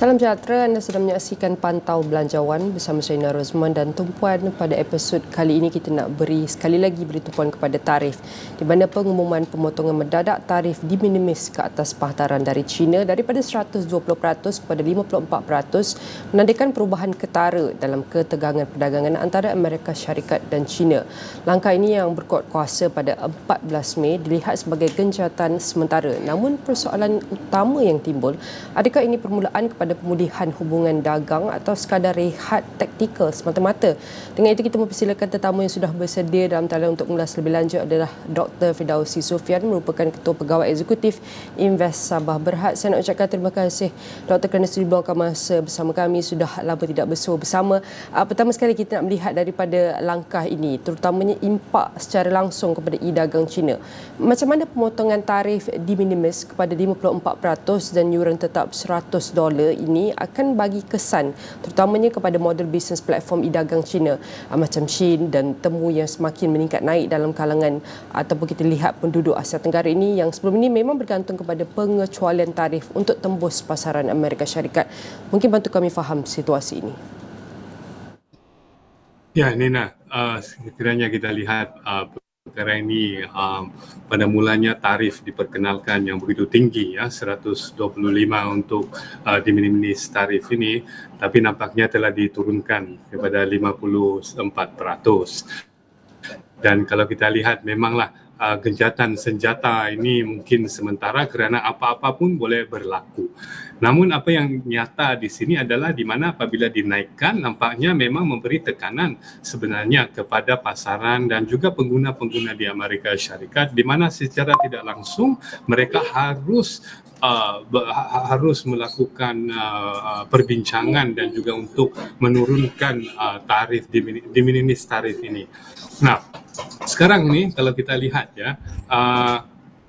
Salam sejahtera, anda sedang menyaksikan Pantau Belanjawan bersama saya Nina Rosman dan tumpuan pada episod kali ini kita nak sekali lagi beri tumpuan kepada tarif di mana pengumuman pemotongan mendadak tarif de minimis ke atas pasaran dari China daripada 120% kepada 54% menandakan perubahan ketara dalam ketegangan perdagangan antara Amerika Syarikat dan China. Langkah ini yang berkuat kuasa pada 14 Mei dilihat sebagai gencatan sementara. Namun persoalan utama yang timbul, adakah ini permulaan kepada pemulihan hubungan dagang atau sekadar rehat taktikal semata-mata? Dengan itu kita mempersilakan tetamu yang sudah bersedia dalam talian untuk mengulas lebih lanjut adalah Dr. Firdausi Sufian, merupakan Ketua Pegawai Eksekutif Invest Sabah Berhad. Saya nak ucapkan terima kasih Dr. kerana sudi meluangkan masa bersama kami, sudah lama tidak bersua bersama. Pertama sekali kita nak melihat daripada langkah ini, terutamanya impak secara langsung kepada e-dagang China. Macam mana pemotongan tarif de minimis kepada 54% dan yuran tetap $100 ini akan bagi kesan terutamanya kepada model bisnes platform e-dagang China macam Shein dan Temu yang semakin meningkat naik dalam kalangan ataupun kita lihat penduduk Asia Tenggara ini yang sebelum ini memang bergantung kepada pengecualian tarif untuk tembus pasaran Amerika Syarikat. Mungkin bantu kami faham situasi ini. Ya, Nina, sekiranya kita lihat perkara ini, pada mulanya tarif diperkenalkan yang begitu tinggi, ya 125 untuk de minimis tarif ini, tapi nampaknya telah diturunkan kepada 54%. Dan kalau kita lihat memanglah gencatan senjata ini mungkin sementara kerana apa-apa pun boleh berlaku. Namun apa yang nyata di sini adalah di mana apabila dinaikkan nampaknya memang memberi tekanan sebenarnya kepada pasaran dan juga pengguna-pengguna di Amerika Syarikat, di mana secara tidak langsung mereka harus melakukan perbincangan dan juga untuk menurunkan tarif de minimis tarif ini. Nah, sekarang ini kalau kita lihat ya,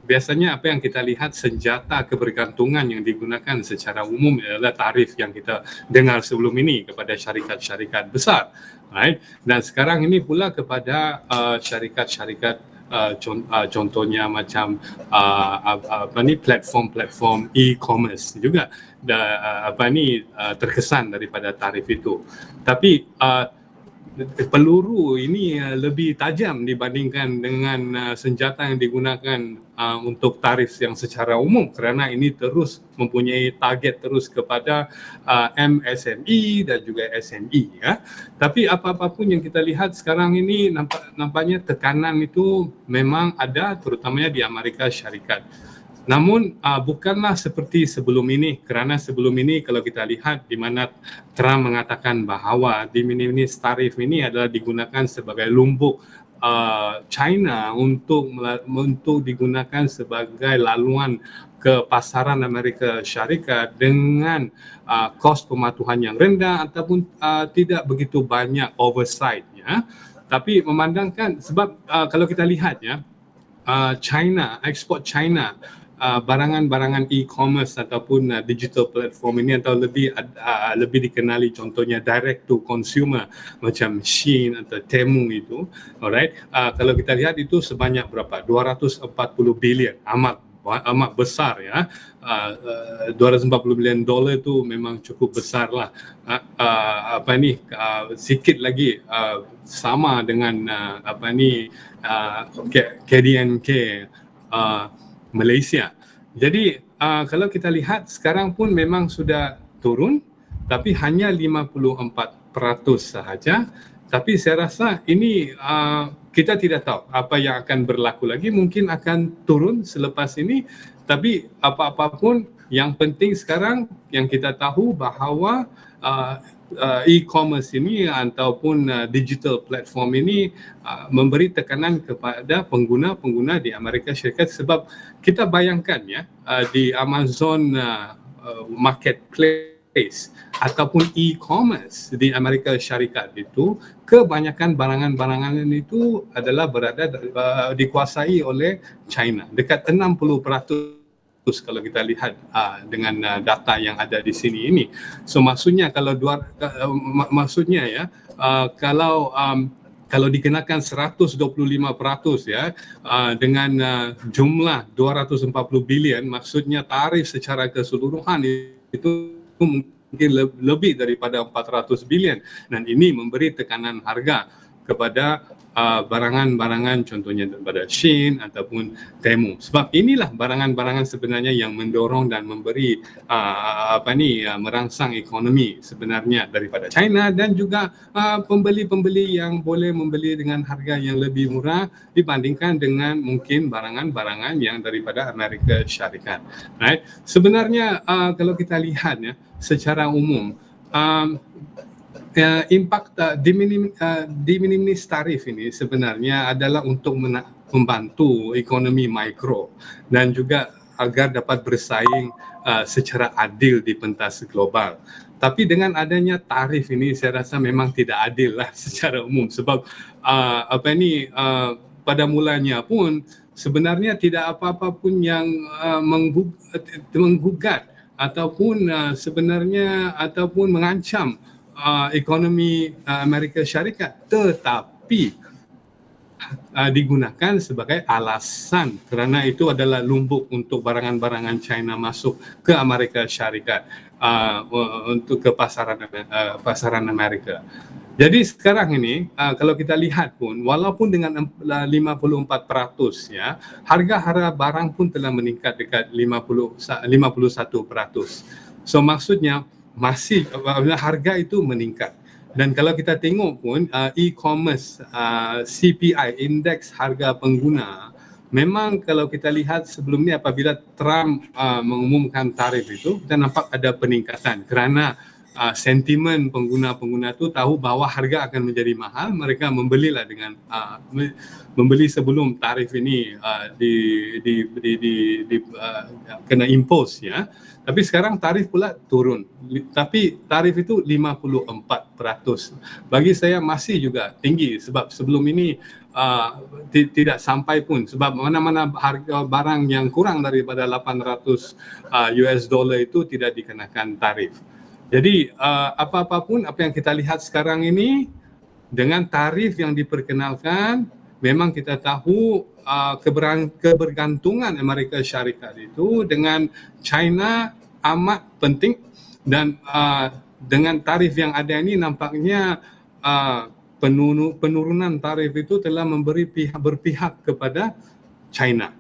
biasanya apa yang kita lihat senjata kebergantungan yang digunakan secara umum adalah tarif yang kita dengar sebelum ini kepada syarikat-syarikat besar, right? Dan sekarang ini pula kepada syarikat-syarikat contohnya macam platform e-commerce juga terkesan daripada tarif itu. Tapi peluru ini lebih tajam dibandingkan dengan senjata yang digunakan untuk tarif yang secara umum, kerana ini terus mempunyai target terus kepada MSME dan juga SME, ya. Tapi apa-apa pun yang kita lihat sekarang ini nampaknya tekanan itu memang ada, terutamanya di Amerika Syarikat. Namun bukanlah seperti sebelum ini, kerana sebelum ini kalau kita lihat di mana Trump mengatakan bahawa de minimis tarif ini adalah digunakan sebagai lumbuk China untuk digunakan sebagai laluan ke pasaran Amerika Syarikat dengan kos pematuhan yang rendah ataupun tidak begitu banyak oversight, ya. Tapi memandangkan sebab kalau kita lihat ya, China, ekspor China, barangan-barangan e-commerce ataupun digital platform ini atau lebih dikenali contohnya direct to consumer macam Shein atau Temu itu, alright, kalau kita lihat itu sebanyak berapa? 240 bilion, amat besar, ya. $240 bilion itu memang cukup besar lah. Sikit lagi sama dengan KDNK Malaysia. Jadi kalau kita lihat sekarang pun memang sudah turun, tapi hanya 54% sahaja. Tapi saya rasa ini kita tidak tahu apa yang akan berlaku lagi, mungkin akan turun selepas ini. Tapi apa-apa pun yang penting sekarang yang kita tahu bahawa e-commerce ini ataupun digital platform ini memberi tekanan kepada pengguna-pengguna di Amerika Syarikat, sebab kita bayangkan ya, di Amazon marketplace ataupun e-commerce di Amerika Syarikat itu kebanyakan barangan-barangan itu adalah dikuasai oleh China, dekat 60%. Kalau kita lihat dengan data yang ada di sini ini. So maksudnya kalau kalau dikenakan 125% ya, dengan jumlah 240 bilion, maksudnya tarif secara keseluruhan itu mungkin lebih daripada 400 bilion, dan ini memberi tekanan harga kepada barangan-barangan contohnya daripada Shein ataupun Temu. Sebab inilah barangan-barangan sebenarnya yang mendorong dan memberi merangsang ekonomi sebenarnya daripada China, dan juga pembeli-pembeli yang boleh membeli dengan harga yang lebih murah dibandingkan dengan mungkin barangan-barangan yang daripada Amerika Syarikat. Right? Sebenarnya kalau kita lihat ya secara umum, impak de minimis tarif ini sebenarnya adalah untuk membantu ekonomi mikro dan juga agar dapat bersaing secara adil di pentas global. Tapi dengan adanya tarif ini saya rasa memang tidak adil lah secara umum, sebab pada mulanya pun sebenarnya tidak apa-apa pun yang menggugat ataupun sebenarnya ataupun mengancam ekonomi Amerika Syarikat, tetapi digunakan sebagai alasan kerana itu adalah lumbuk untuk barangan-barangan China masuk ke Amerika Syarikat untuk ke pasaran Amerika. Jadi sekarang ini kalau kita lihat pun walaupun dengan 54% ya, harga barang pun telah meningkat dekat 51%. So maksudnya masih harga itu meningkat. Dan kalau kita tengok pun e-commerce CPI, indeks harga pengguna, memang kalau kita lihat sebelum ni apabila Trump mengumumkan tarif itu, kita nampak ada peningkatan kerana sentimen pengguna-pengguna tu tahu bahawa harga akan menjadi mahal, mereka membelilah dengan membeli sebelum tarif ini kena impose ya. Tapi sekarang tarif pula turun. Tapi tarif itu 54%. Bagi saya masih juga tinggi, sebab sebelum ini tidak sampai pun, sebab mana-mana harga barang yang kurang daripada 800 US dollar itu tidak dikenakan tarif. Jadi apa-apa pun apa yang kita lihat sekarang ini dengan tarif yang diperkenalkan, memang kita tahu kebergantungan Amerika Syarikat itu dengan China amat penting, dan dengan tarif yang ada ini nampaknya penurunan tarif itu telah berpihak kepada China.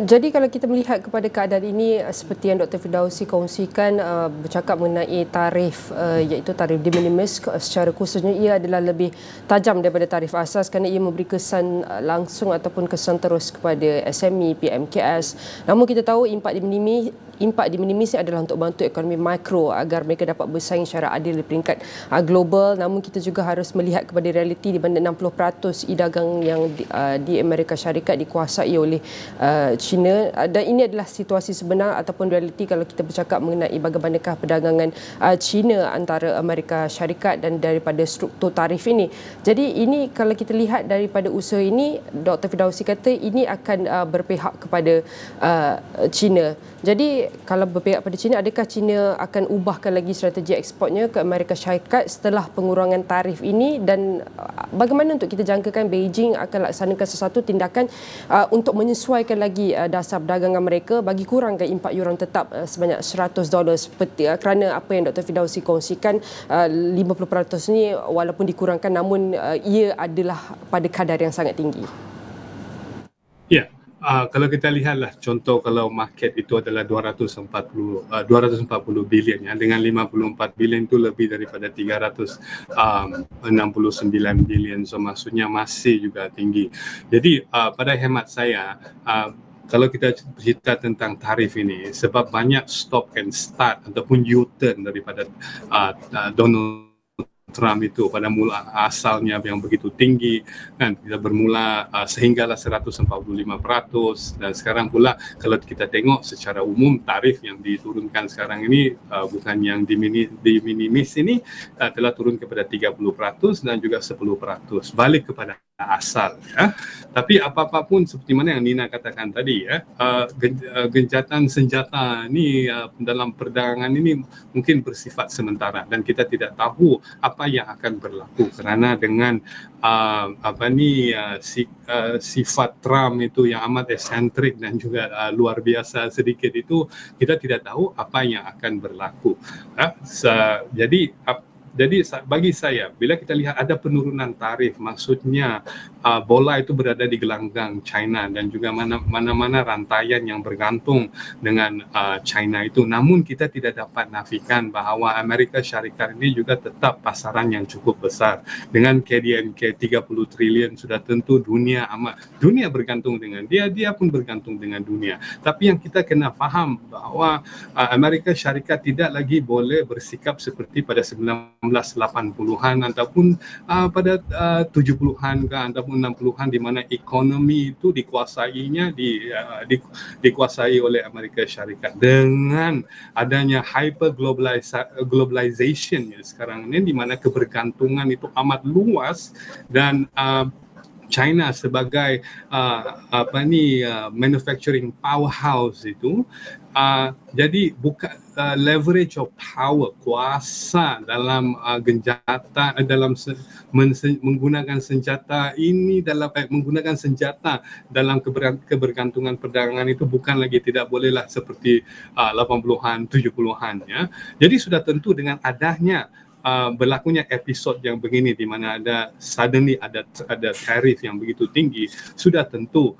Jadi kalau kita melihat kepada keadaan ini, seperti yang Dr. Firdausi kongsikan, bercakap mengenai tarif, iaitu tarif de minimis, secara khususnya ia adalah lebih tajam daripada tarif asas kerana ia memberi kesan langsung ataupun kesan terus kepada SME, PMKS. Namun kita tahu impak de minimis adalah untuk bantu ekonomi mikro agar mereka dapat bersaing secara adil di peringkat global. Namun kita juga harus melihat kepada realiti di mana 60% e-dagang yang di Amerika Syarikat dikuasai oleh China, dan ini adalah situasi sebenar ataupun realiti kalau kita bercakap mengenai bagaimanakah perdagangan China antara Amerika Syarikat dan daripada struktur tarif ini. Jadi ini kalau kita lihat daripada usaha ini, Dr. Firdausi kata ini akan berpihak kepada China. Jadi kalau berpihak pada China, adakah China akan ubahkan lagi strategi ekspornya ke Amerika Syarikat setelah pengurangan tarif ini, dan bagaimana untuk kita jangkakan Beijing akan laksanakan sesuatu tindakan untuk menyesuaikan lagi dasar perdagangan mereka bagi kurangkan impak yuran tetap sebanyak $100 seperti kerana apa yang Dr. Firdausi kongsikan, 50% ni walaupun dikurangkan namun ia adalah pada kadar yang sangat tinggi. Ya. Kalau kita lihatlah contoh, kalau market itu adalah 240 bilion ya, dengan 54 bilion itu lebih daripada 369 bilion, so maksudnya masih juga tinggi. Jadi pada hemat saya, kalau kita bercerita tentang tarif ini, sebab banyak stop and start ataupun U-turn daripada Donald Trump itu pada mula asalnya yang begitu tinggi kan, kita bermula sehinggalah 145%, dan sekarang pula kalau kita tengok secara umum tarif yang diturunkan sekarang ini bukan yang de minimis ini telah turun kepada 30% dan juga 10%, balik kepada asal ya. Tapi apa-apa pun seperti mana yang Nina katakan tadi ya, gencatan senjata ni dalam perdagangan ini mungkin bersifat sementara dan kita tidak tahu apa yang akan berlaku, kerana dengan sifat Trump itu yang amat eksentrik dan juga luar biasa sedikit itu, kita tidak tahu apa yang akan berlaku. Jadi bagi saya, bila kita lihat ada penurunan tarif, maksudnya bola itu berada di gelanggang China dan juga mana-mana rantaian yang bergantung dengan China itu. Namun kita tidak dapat nafikan bahawa Amerika Syarikat ini juga tetap pasaran yang cukup besar. Dengan KDNK 30 triliun sudah tentu dunia bergantung dengan dia, dia pun bergantung dengan dunia. Tapi yang kita kena faham bahawa Amerika Syarikat tidak lagi boleh bersikap seperti pada 1980-an ataupun pada 70-an ke ataupun 60-an, di mana ekonomi itu dikuasai oleh Amerika Syarikat. Dengan adanya hyper globalization ya sekarang ini, di mana kebergantungan itu amat luas dan China sebagai manufacturing powerhouse itu jadi bukan leverage of power, kuasa dalam genjata dalam menggunakan senjata ini menggunakan senjata dalam kebergantungan perdagangan itu bukan lagi, tidak bolehlah seperti 80-an 70-an ya. Jadi sudah tentu dengan adanya berlakunya episod yang begini, di mana suddenly ada tarif yang begitu tinggi, sudah tentu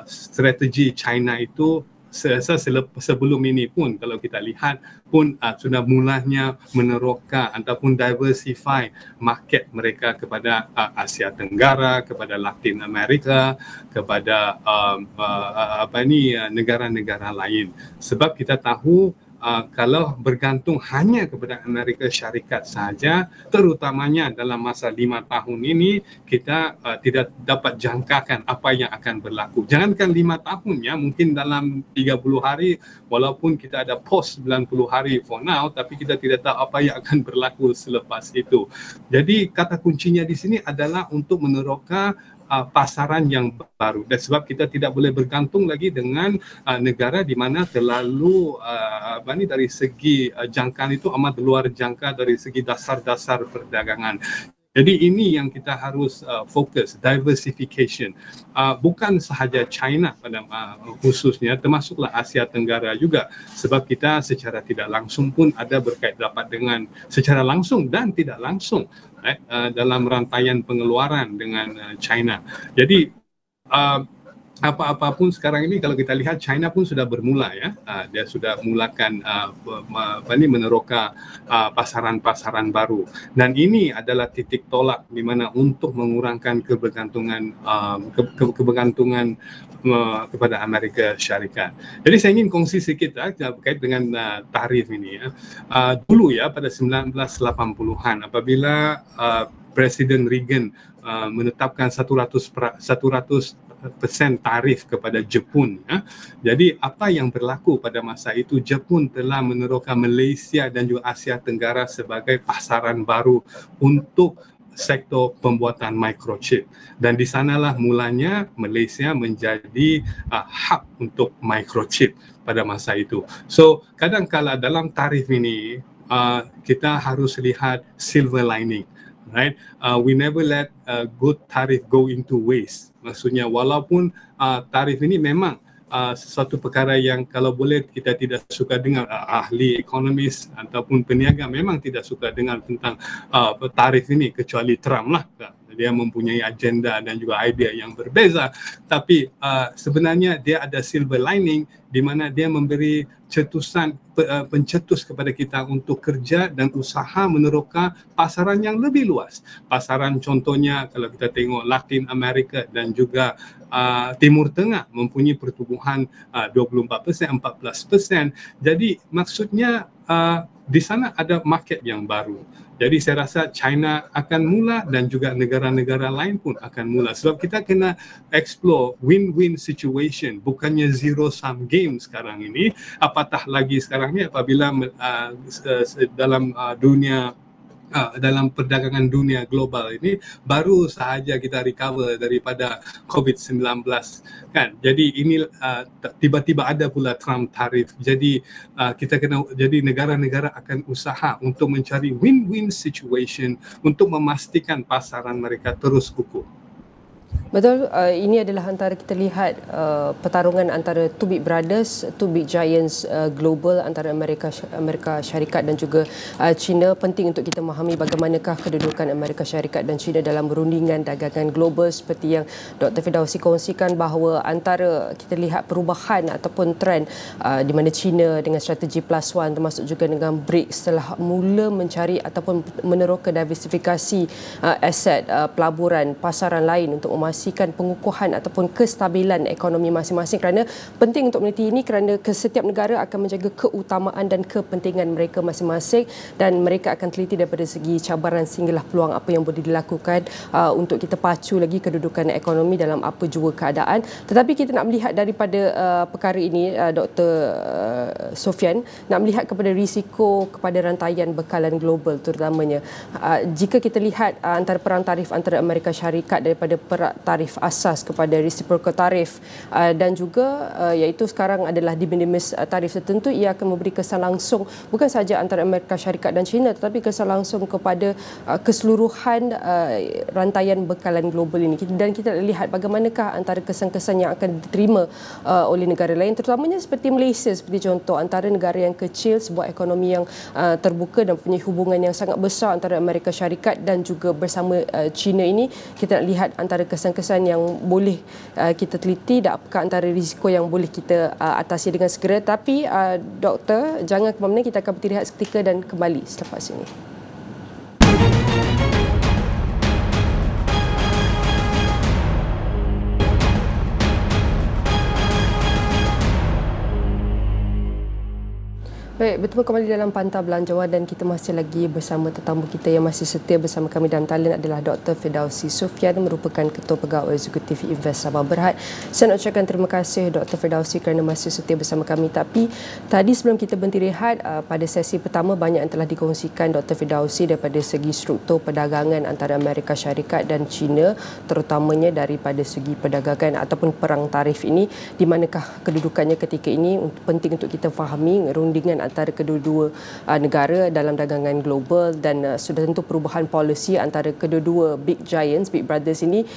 strategi China itu sebelum ini pun kalau kita lihat pun sudah mulanya meneroka ataupun diversify market mereka kepada Asia Tenggara, kepada Latin Amerika, kepada negara-negara lain. Sebab kita tahu kalau bergantung hanya kepada Amerika Syarikat saja, terutamanya dalam masa 5 tahun ini, kita tidak dapat jangkakan apa yang akan berlaku. Jangankan 5 tahun ya, mungkin dalam 30 hari, walaupun kita ada post 90 hari for now, tapi kita tidak tahu apa yang akan berlaku selepas itu. Jadi kata kuncinya di sini adalah untuk meneroka pasaran yang baru, dan sebab kita tidak boleh bergantung lagi dengan negara di mana terlalu dari segi jangkaan itu amat luar jangka dari segi dasar-dasar perdagangan. Jadi ini yang kita harus fokus, diversification. Bukan sahaja China pada khususnya, termasuklah Asia Tenggara juga, sebab kita secara tidak langsung pun ada berkait dapat dengan secara langsung dan tidak langsung dalam rantaian pengeluaran dengan China. Jadi apa-apa pun sekarang ini kalau kita lihat, China pun sudah bermula ya, dia sudah mulakan meneroka pasaran-pasaran baru, dan ini adalah titik tolak di mana untuk mengurangkan kebergantungan kepada Amerika Syarikat. Jadi saya ingin kongsi sedikit berkait dengan tarif ini ya. Dulu ya pada 1980-an apabila Presiden Reagan menetapkan 100% tarif kepada Jepun ya. Jadi apa yang berlaku pada masa itu, Jepun telah meneroka Malaysia dan juga Asia Tenggara sebagai pasaran baru untuk sektor pembuatan microchip, dan di sanalah mulanya Malaysia menjadi hub untuk microchip pada masa itu. So kadang-kala dalam tarif ini kita harus lihat silver lining, right? We never let good tarif go into waste. Maksudnya walaupun tarif ini memang sesuatu perkara yang kalau boleh kita tidak suka dengar, ahli ekonomis ataupun peniaga memang tidak suka dengar tentang tarif ini, kecuali Trump lah. Dia mempunyai agenda dan juga idea yang berbeza, tapi sebenarnya dia ada silver lining di mana dia memberi pencetus kepada kita untuk kerja dan usaha meneroka pasaran yang lebih luas. Pasaran contohnya kalau kita tengok Latin Amerika dan juga Timur Tengah mempunyai pertumbuhan 24%, 14%. Jadi maksudnya di sana ada market yang baru. Jadi saya rasa China akan mula dan juga negara-negara lain pun akan mula. Sebab kita kena explore win-win situation, bukannya zero-sum game sekarang ini. Apatah lagi sekarang ni apabila dalam dunia dalam perdagangan dunia global ini baru sahaja kita recover daripada COVID-19 kan. Jadi ini tiba-tiba ada pula Trump tarif. Jadi jadi negara-negara akan usaha untuk mencari win-win situation untuk memastikan pasaran mereka terus kukuh. Betul, ini adalah antara kita lihat pertarungan antara two big brothers, two big giants global antara Amerika Syarikat dan juga China. Penting untuk kita memahami bagaimanakah kedudukan Amerika Syarikat dan China dalam perundingan dagangan global, seperti yang Dr. Firdausi kongsikan bahawa antara kita lihat perubahan ataupun trend di mana China dengan strategi plus one termasuk juga dengan BRICS telah mula mencari ataupun meneroka diversifikasi aset pelaburan pasaran lain untuk memastikan pengukuhan ataupun kestabilan ekonomi masing-masing, kerana penting untuk meneliti ini kerana setiap negara akan menjaga keutamaan dan kepentingan mereka masing-masing dan mereka akan teliti daripada segi cabaran sehinggalah peluang apa yang boleh dilakukan untuk kita pacu lagi kedudukan ekonomi dalam apa jua keadaan. Tetapi kita nak melihat daripada perkara ini, Dr. Sofian, nak melihat kepada risiko kepada rantaian bekalan global terutamanya. Jika kita lihat antara perang tarif antara Amerika Syarikat daripada tarif asas kepada reciprocal tarif dan juga iaitu sekarang adalah de minimis tarif tertentu, ia akan memberi kesan langsung bukan sahaja antara Amerika Syarikat dan China tetapi kesan langsung kepada keseluruhan rantaian bekalan global ini. Dan kita lihat bagaimanakah antara kesan-kesan yang akan diterima oleh negara lain terutamanya seperti Malaysia seperti contoh, antara negara yang kecil, sebuah ekonomi yang terbuka dan punya hubungan yang sangat besar antara Amerika Syarikat dan juga bersama China ini. Kita lihat antara kesan-kesan yang boleh kita teliti dan apakah antara risiko yang boleh kita atasi dengan segera. Tapi doktor, jangan ke mana-mana, kita akan berhenti seketika dan kembali selepas ini. Baik, bertemu kembali dalam Pantau Belanjawan dan kita masih lagi bersama tetamu kita yang masih setia bersama kami dalam talian adalah Dr. Firdausi Sofian, merupakan Ketua Pegawai Eksekutif Invest Sabah Berhad. Saya nak ucapkan terima kasih Dr. Firdausi kerana masih setia bersama kami. Tapi tadi sebelum kita berhenti rehat, pada sesi pertama banyak yang telah dikongsikan Dr. Firdausi daripada segi struktur perdagangan antara Amerika Syarikat dan China, terutamanya daripada segi perdagangan ataupun perang tarif ini, di manakah kedudukannya ketika ini. Penting untuk kita fahami rundingan antara kedua-dua negara dalam dagangan global dan sudah tentu perubahan polisi antara kedua-dua big giants, big brothers ini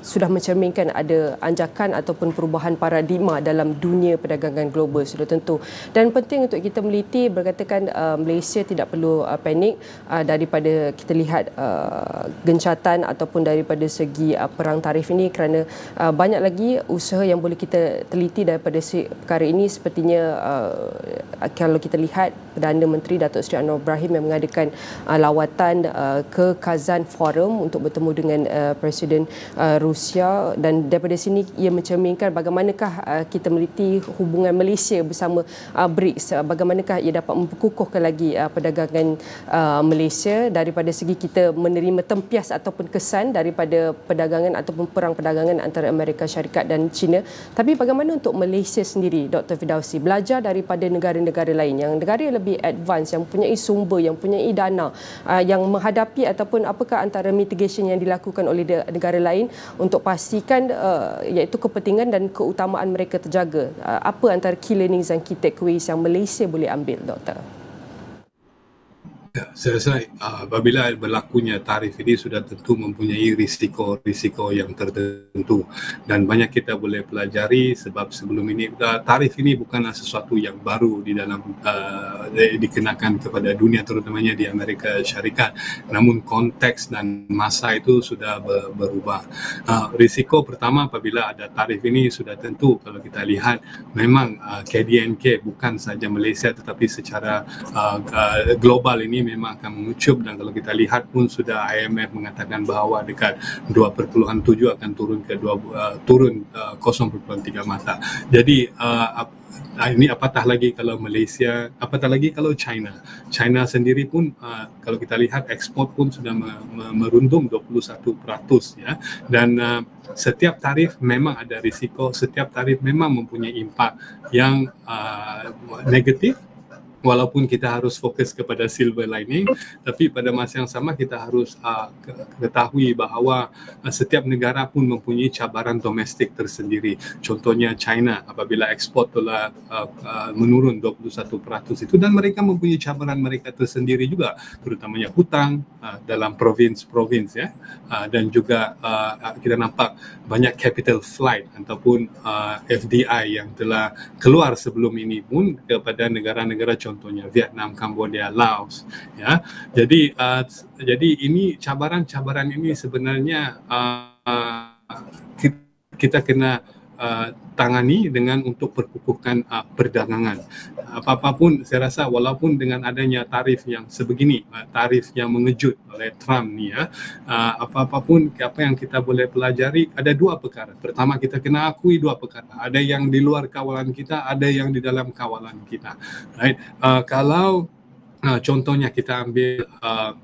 sudah mencerminkan ada anjakan ataupun perubahan paradigma dalam dunia perdagangan global sudah tentu. Dan penting untuk kita meliti, berkatakan Malaysia tidak perlu panik daripada kita lihat gencatan ataupun daripada segi perang tarif ini, kerana banyak lagi usaha yang boleh kita teliti daripada perkara ini. Sepertinya kalau kita lihat Perdana Menteri Datuk Seri Anwar Ibrahim yang mengadakan lawatan ke Kazan Forum untuk bertemu dengan Presiden Rusia, dan daripada sini ia mencerminkan bagaimanakah kita meliti hubungan Malaysia bersama BRICS, bagaimanakah ia dapat memperkukuhkan lagi perdagangan Malaysia daripada segi kita menerima tempias ataupun kesan daripada perdagangan ataupun perang perdagangan antara Amerika Syarikat dan China. Tapi bagaimana untuk Malaysia sendiri, Dr. Firdausi, belajar daripada negara-negara lain yang negara yang lebih advance, yang mempunyai sumber, yang mempunyai dana, yang menghadapi ataupun apakah antara mitigation yang dilakukan oleh negara lain untuk pastikan iaitu kepentingan dan keutamaan mereka terjaga. Apa antara key learnings dan key takeaways yang Malaysia boleh ambil, Doktor? Ya, saya rasa apabila berlakunya tarif ini sudah tentu mempunyai risiko-risiko yang tertentu dan banyak kita boleh pelajari, sebab sebelum ini tarif ini bukanlah sesuatu yang baru di dalam dikenakan kepada dunia, terutamanya di Amerika Syarikat, namun konteks dan masa itu sudah berubah. Risiko pertama apabila ada tarif ini sudah tentu kalau kita lihat memang KDNK bukan saja Malaysia tetapi secara global ini memang akan mengucup, dan kalau kita lihat pun sudah IMF mengatakan bahawa dekat 2.7 akan turun ke 0.3 mata. Jadi ini apatah lagi kalau Malaysia, apatah lagi kalau China. China sendiri pun kalau kita lihat ekspor pun sudah merundung 21% ya. Dan setiap tarif memang ada risiko, setiap tarif memang mempunyai impak yang negatif walaupun kita harus fokus kepada silver lining, tapi pada masa yang sama kita harus ketahui bahawa setiap negara pun mempunyai cabaran domestik tersendiri. Contohnya China, apabila ekspor telah menurun 21% itu, dan mereka mempunyai cabaran mereka tersendiri juga, terutamanya hutang dalam provinsi-provinsi ya, dan juga kita nampak banyak capital flight ataupun FDI yang telah keluar sebelum ini pun kepada negara-negara contohnya Vietnam, Cambodia, Laos ya. Jadi ini cabaran-cabaran ini sebenarnya kita kena tangani dengan untuk perkukuhkan perdagangan. Apa-apa pun saya rasa walaupun dengan adanya tarif yang sebegini, tarif yang mengejut oleh Trump ni ya, apa-apa pun apa yang kita boleh pelajari ada dua perkara. Pertama, kita kena akui dua perkara. Ada yang di luar kawalan kita, ada yang di dalam kawalan kita. Right? Kalau contohnya kita ambil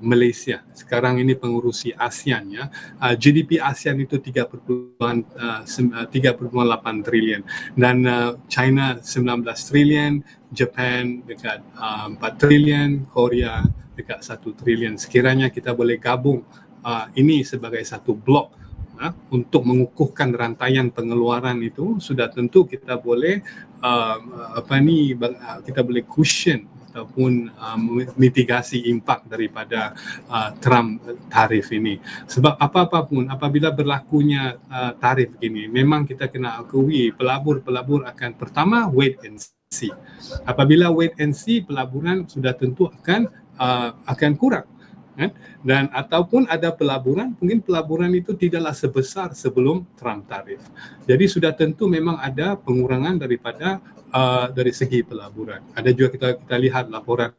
Malaysia, sekarang ini pengurusi ASEAN ya, GDP ASEAN itu 3.8 trilion dan China 19 trilion, Japan dekat 4 trilion, Korea dekat 1 trilion. Sekiranya kita boleh gabung ini sebagai satu blok untuk mengukuhkan rantaian pengeluaran itu, sudah tentu kita boleh kita boleh cushion ataupun mitigasi impak daripada Trump tarif ini. Sebab apa-apa pun apabila berlakunya tarif ini, memang kita kena akui pelabur akan pertama wait and see. Apabila wait and see, pelaburan sudah tentu akan kurang. Dan ataupun ada pelaburan, mungkin pelaburan itu tidaklah sebesar sebelum Trump tarif. Jadi sudah tentu memang ada pengurangan daripada dari segi pelaburan. Ada juga kita lihat laporan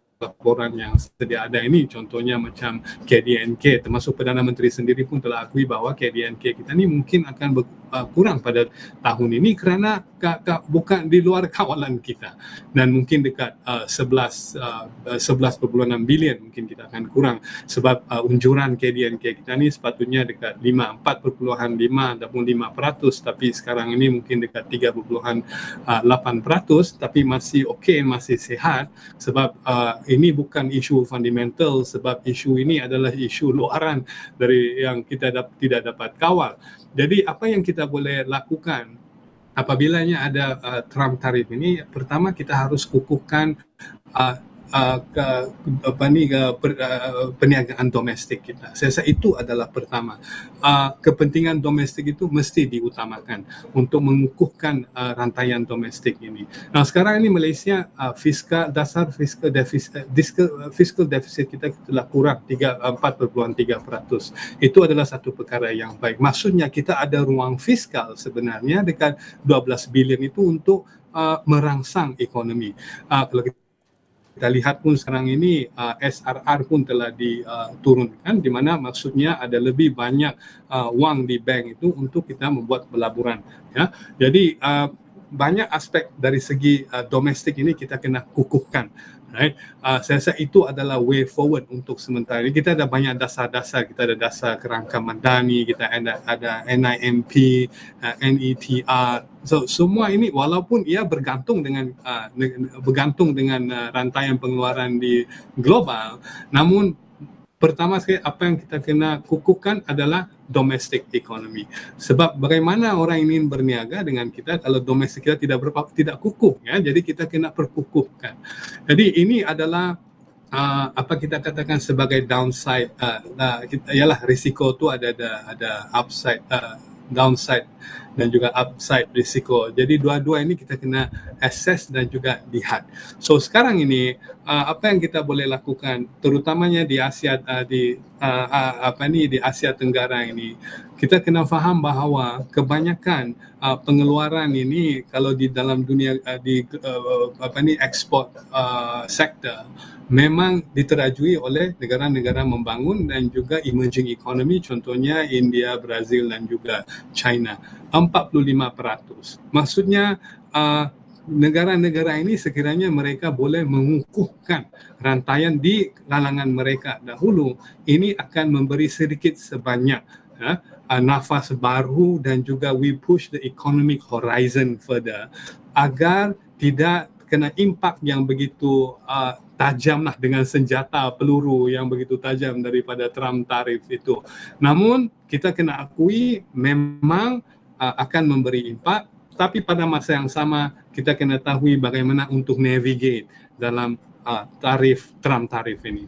yang sedia ada ini, contohnya macam KDNK, termasuk Perdana Menteri sendiri pun telah akui bahawa KDNK kita ni mungkin akan kurang pada tahun ini kerana bukan di luar kawalan kita, dan mungkin dekat 11.6 bilion mungkin kita akan kurang, sebab unjuran KDNK kita ni sepatutnya dekat 4.5 ataupun 5%, tapi sekarang ini mungkin dekat 3.8%, tapi masih okey, masih sihat, sebab ini bukan isu fundamental, sebab isu ini adalah isu luaran dari yang kita tidak dapat kawal. Jadi apa yang kita boleh lakukan apabilanya ada Trump tarif ini? Pertama, kita harus kukuhkan perniagaan domestik kita. Saya rasa itu adalah pertama. Kepentingan domestik itu mesti diutamakan untuk mengukuhkan rantaian domestik ini. Nah, sekarang ini Malaysia fiscal deficit kita telah kurang 4.3%. Itu adalah satu perkara yang baik. Maksudnya kita ada ruang fiskal sebenarnya dekat 12 bilion itu untuk merangsang ekonomi. Kalau kita lihat pun sekarang ini SRR pun telah diturunkan, di mana maksudnya ada lebih banyak wang di bank itu untuk kita membuat pelaburan ya. Jadi banyak aspek dari segi domestik ini kita kena kukuhkan. Right? Saya rasa itu adalah way forward untuk sementara ini. Kita ada banyak dasar-dasar, kita ada dasar kerangka madani, kita ada NIMP, NETR. So semua ini walaupun ia bergantung dengan rantaian pengeluaran di global, namun pertama sekali apa yang kita kena kukuhkan adalah domestic economy. Sebab bagaimana orang ingin berniaga dengan kita kalau domestik kita tidak kukuh ya. Jadi kita kena perkukuhkan. Jadi ini adalah apa kita katakan sebagai downside, ialah risiko tu ada upside, downside dan juga upside risiko. Jadi dua-dua ini kita kena assess dan juga lihat. So sekarang ini apa yang kita boleh lakukan, terutamanya di Asia di Asia Tenggara ini, kita kena faham bahawa kebanyakan pengeluaran ini kalau di dalam dunia ekspor sektor memang diterajui oleh negara-negara membangun dan juga emerging economy, contohnya India, Brazil dan juga China. 45%. Maksudnya negara-negara ini sekiranya mereka boleh mengukuhkan rantaian di kalangan mereka dahulu, ini akan memberi sedikit sebanyak nafas baru dan juga we push the economic horizon further agar tidak kena impak yang begitu tajam lah, dengan senjata peluru yang begitu tajam daripada Trump tarif itu. Namun kita kena akui memang akan memberi impak, tapi pada masa yang sama kita kena tahu bagaimana untuk navigate dalam Trump tarif ini.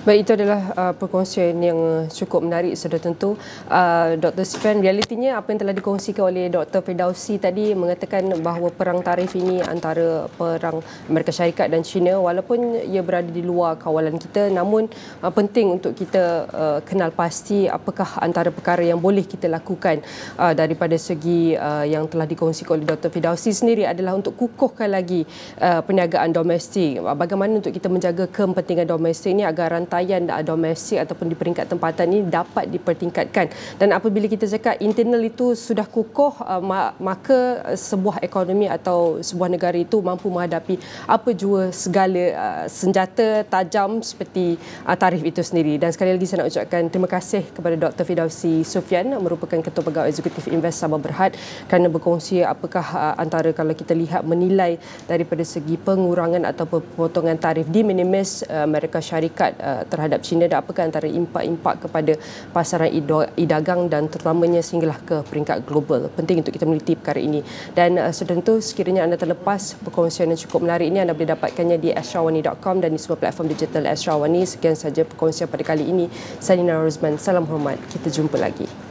Baik, itu adalah perkongsian yang cukup menarik sudah tentu. Dr. Sifan, realitinya apa yang telah dikongsikan oleh Dr. Firdausi tadi mengatakan bahawa perang tarif ini antara perang Amerika Syarikat dan China, walaupun ia berada di luar kawalan kita, namun penting untuk kita kenal pasti apakah antara perkara yang boleh kita lakukan daripada segi yang telah dikongsikan oleh Dr. Firdausi sendiri adalah untuk kukuhkan lagi perniagaan domestik. Bagaimana untuk kita menjaga kepentingan domestik ini agar rantaian domestik ataupun di peringkat tempatan ini dapat dipertingkatkan. Dan apabila kita cakap internal itu sudah kukuh, maka sebuah ekonomi atau sebuah negara itu mampu menghadapi apa jua segala senjata tajam seperti tarif itu sendiri. Dan sekali lagi saya nak ucapkan terima kasih kepada Dr. Firdausi Sufyan, merupakan Ketua Pegawai Eksekutif Invest Sabah Berhad, kerana berkongsi apakah antara, kalau kita lihat menilai daripada segi pengurangan atau pemotongan tarif di minimis Amerika Syarikat terhadap China, dan apakah antara impak-impak kepada pasaran e-dagang dan terutamanya sehinggalah ke peringkat global. Penting untuk kita meneliti perkara ini. Dan sudah tentu sekiranya anda terlepas perkongsian yang cukup menarik ini, anda boleh dapatkannya di ashrawani.com dan di semua platform digital Ashrawani. Sekian saja perkongsian pada kali ini. Saya Nina Rozman. Salam hormat. Kita jumpa lagi.